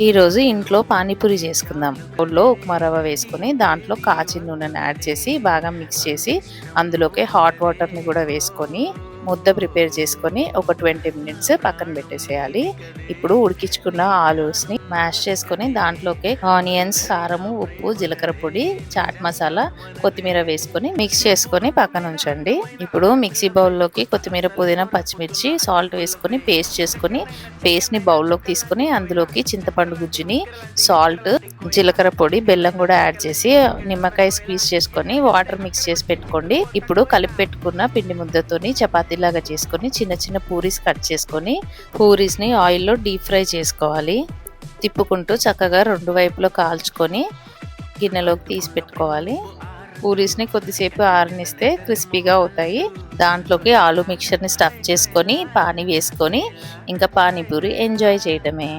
ఈరోజు ఇంట్లో పానీపూరి చేసుకుందాం. బౌల్‌లో ఉప్మా రవ్వ వేసుకొని దాంట్లో కాచిన నూనెని యాడ్ చేసి బాగా మిక్స్ చేసి అందులోకి హాట్ వాటర్‌ని కూడా వేసుకొని ముద్ద ప్రిపేర్ చేసుకొని ఒక 20 మినిట్స్ పక్కన పెట్టేసేయాలి. ఇప్పుడు ఉడికించుకున్న ఆలూస్‌ని మ్యాష్ చేసుకొని దాంట్లోకి ఆనియన్స్, కారము, ఉప్పు, జీలకర్ర పొడి, చాట్ మసాలా, కొత్తిమీర వేసుకొని మిక్స్ చేసుకొని పక్కన ఉంచండి. ఇప్పుడు మిక్సీ బౌల్‌లోకి కొత్తిమీర, పుదీనా, పచ్చిమిర్చి, సాల్ట్ వేసుకొని పేస్ట్ చేసుకొని పేస్ట్‌ని బౌల్‌లోకి తీసుకొని అందులోకి చింతపండు గుజ్జుని, సాల్ట్, జీలకర్ర పొడి, బెల్లం కూడా యాడ్ చేసి నిమ్మకాయ స్క్వీజ్ చేసుకొని వాటర్ మిక్స్ చేసి పెట్టుకోండి. ఇప్పుడు కలిపి పెట్టుకున్న పిండి ముద్దతోని చపాతీలాగా చేసుకొని చిన్న చిన్న పూరీస్ కట్ చేసుకొని పూరీస్‌ని ఆయిల్‌లో డీప్ ఫ్రై చేసుకోవాలి. తిప్పుకుంటూ చక్కగా రెండు వైపులా కాల్చుకొని గిన్నెలోకి తీసి పెట్టుకోవాలి. పూరీస్‌ని కొద్దిసేపు ఆరనిస్తే క్రిస్పీగా అవుతాయి. దాంట్లోకి ఆలు మిక్చర్‌ని స్టఫ్ చేసుకొని పానీ వేసుకొని ఇంకా పానీపూరి ఎంజాయ్ చేయటమే.